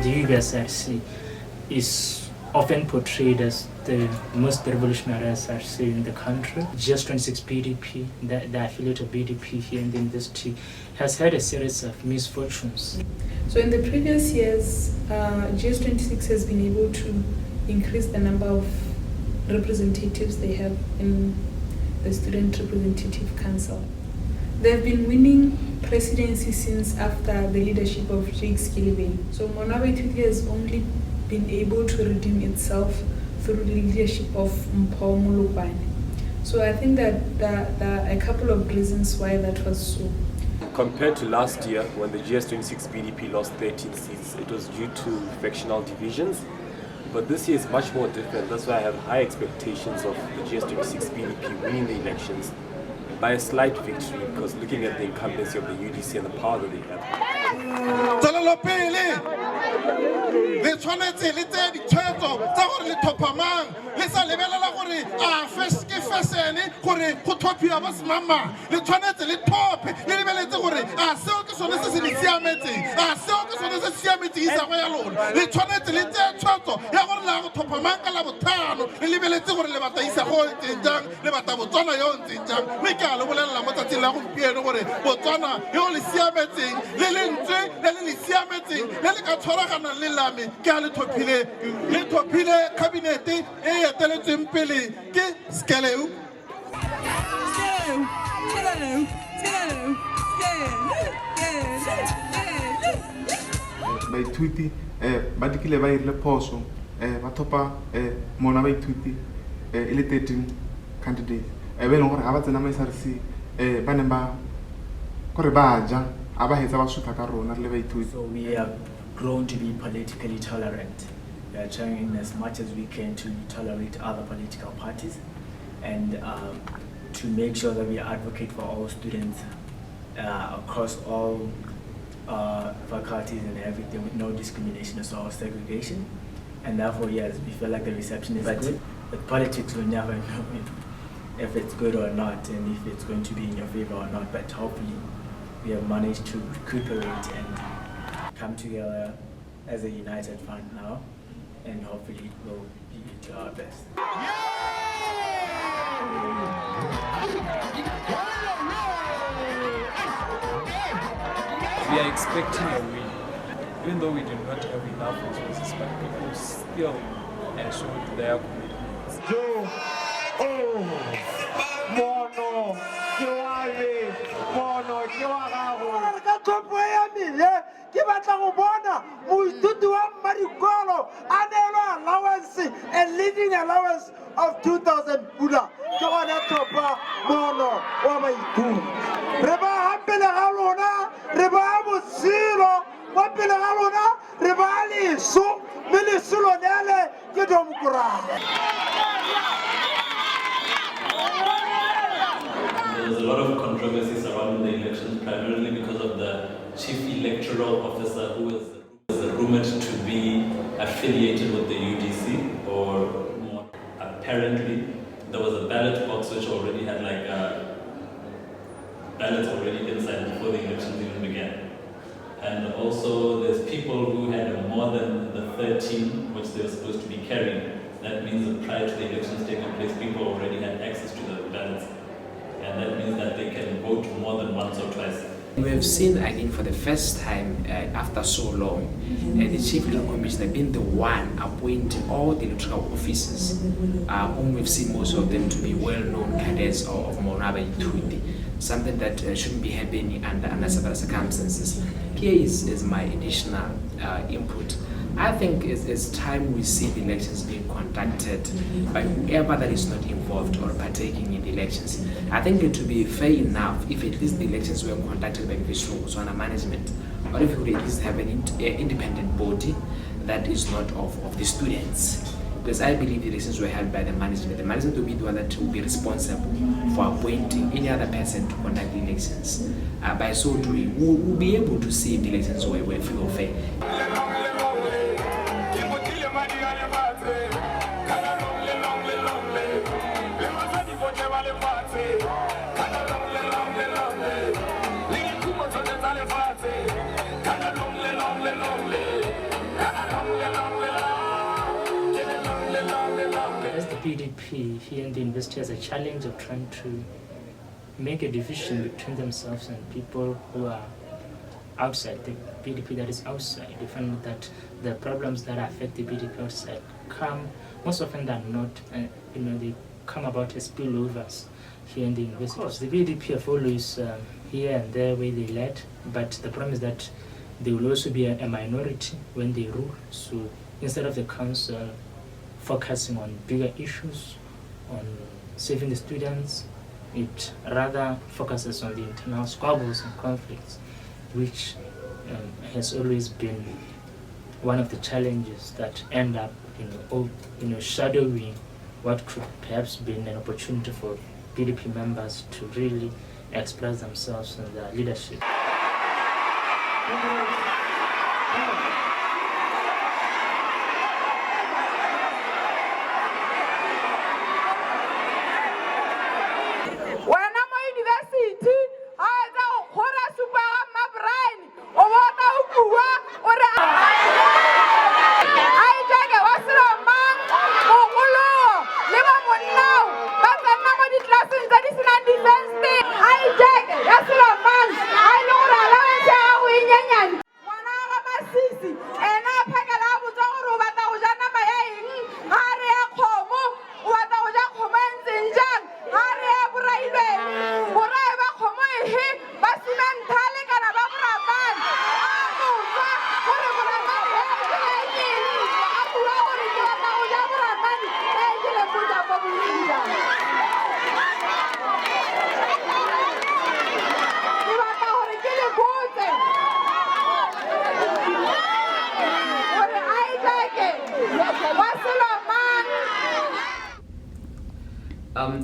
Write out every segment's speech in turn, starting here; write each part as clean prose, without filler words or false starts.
the UBSRC is often portrayed as the most revolutionary SRC in the country. GS26 BDP, the affiliate of BDP here in the university, has had a series of misfortunes. So in the previous years, GS26 has been able to increase the number of representatives they have in the Student Representative Council. They have been winning presidency since after the leadership of Jakes Kilibeng. So Botswana Democratic has only been able to redeem itself through the leadership of Mpho Molokwane. So I think that there are a couple of reasons why that was so. Compared to last year, when the GS26 BDP lost 13 seats, it was due to factional divisions. But this year is much more different. That's why I have high expectations of the GS26 BDP winning the elections by a slight victory, because looking at the incumbency of the UDC and the power that they have. Le tshwanetse le tse ditshwetso tsa gore le thopamang le sa lebelela gore a ke fashion gore go thophiwa ba semama le tshwanetse le thope le lebeletse gore a seo ke sone se se le siametseng a seo ke sone se siametseng isago ya lona le tshwanetse le tse tshwetso ya gore la go thopamang ka la bothano le lebeletse gore le bata isago e ntseng jang le bata Botswana yo ntseng jang mme ke a le bolelela mo tsatsing la gompieno gore Botswana yo le siametseng le lentswe le le siametseng le le ka tshwaragana le lame ke a le thophile kabinete e eteletseng pele ke Skeleu. Baithuti ba dikile ba irile phoso ba thopa mona baithuti e le 13 candidates be leng gore ga ba tsena mo SRC ba ne ba gore ba ja a ba hetsa ba sutha ka rona le baithuti. So we have grown to be politically tolerant. We are trying as much as we can to tolerate other political parties and to make sure that we advocate for all students across all faculties and everything with no discrimination or segregation. And therefore, yes, we feel like the reception is good. But politics will never know if it's good or not and if it's going to be in your favor or not. But hopefully, we have managed to recuperate and come together as a united front now, and hopefully we'll be to our best. We are expecting a win. Even though we do not have enough resources, but people still showed their commitment. Ke batla go bona moithuti wa Marikolo a neelwa allowance, a living allowance of 2,000 pula ke gona thopa mono wa baithuti. Re ba hapele ga lona, re ba botshelo wa pele ga lona, re ba leso mme lesolo nele ke domokora. There's a lot of controversy surrounding the elections, primarily because of the chief electoral officer who was rumored to be affiliated with the UDC, or more apparently there was a ballot box which already had ballots already inside before the elections even began. And also there's people who had more than the 13 which they were supposed to be carrying. That means that prior to the elections taking place, people already had access to the ballots. And that means that they can vote more than once or twice. We have seen again for the first time after so long, the Chief Electoral Commissioner being the one appointing all the electoral officers, whom we've seen most of them to be well-known cadets of Botswana Democratic, something that shouldn't be happening under several circumstances. Here is my additional input. I think it's time we see the elections being conducted by whoever that is not involved or partaking in the elections. I think it would be fair enough if at least the elections were conducted by Botswana management, or if we could at least have an independent body that is not of the students. Because I believe the elections were held by the management. The management will be the one that will be responsible for appointing any other person to conduct the elections. By so doing, we'll be able to see if the elections were free or fair. Lonely. PDP here in the university has a challenge of trying to make a division between themselves and people who are outside the PDP that is outside. They find that the problems that affect the PDP outside come most often than not, they come about as spillovers here in the university. The PDP have always here and there where they led, but the problem is that they will also be a minority when they rule. So instead of the council focusing on bigger issues, on saving the students, it rather focuses on the internal squabbles and conflicts, which has always been one of the challenges that end up shadowing what could perhaps be an opportunity for PDP members to really express themselves in their leadership.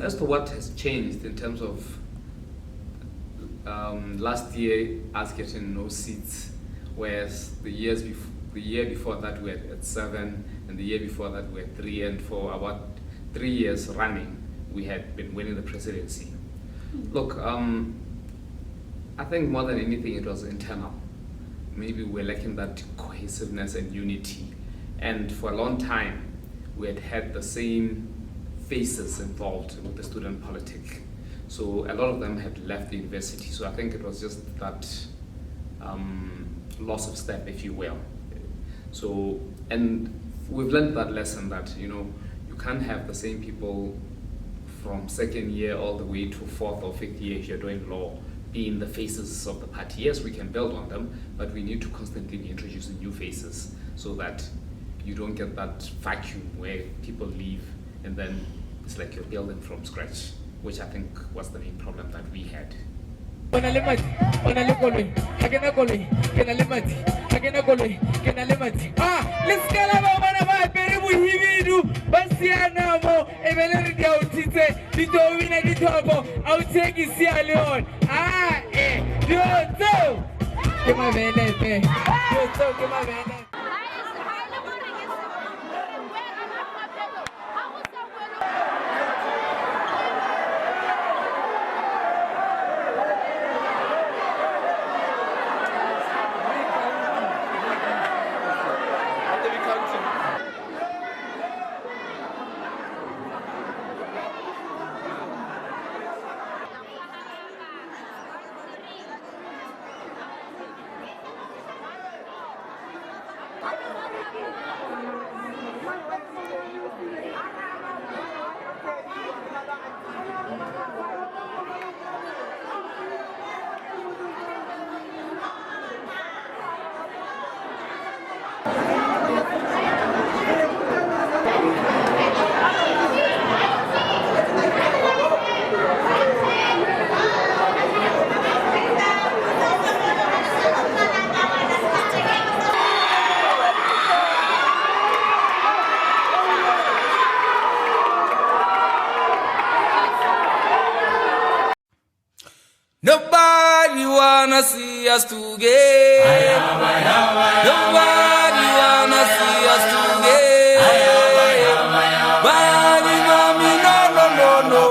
As to what has changed in terms of last year us getting no seats, whereas the year before that we were at 7, and the year before that we were 3, and for about 3 years running we had been winning the presidency. Look, I think more than anything it was internal. Maybe we're lacking that cohesiveness and unity, and for a long time we had the same faces involved with the student politic. So a lot of them had left the university. So I think it was just that loss of step, if you will. So, and we've learned that lesson that, you can't have the same people from second year all the way to 4th or 5th year if you're doing law being the faces of the party. Yes, we can build on them, but we need to constantly be introducing new faces so that you don't get that vacuum where people leave and then it's like you're building from scratch, which I think was the main problem that we had. Nobody wanna see us together. Nobody wanna see us together. Body mommy, no, no,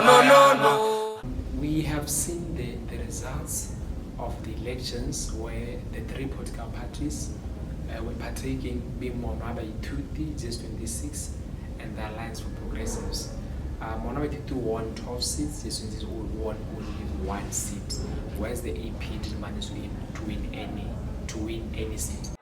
no, no, no. We have seen the results of the elections where the 3 political parties were partaking being Monaba Ituti, GS26, and the Alliance for Progressives. Monaba Ituti won 12 seats, GS26 won only 1 seat, whereas the AP didn't manage to win any seat.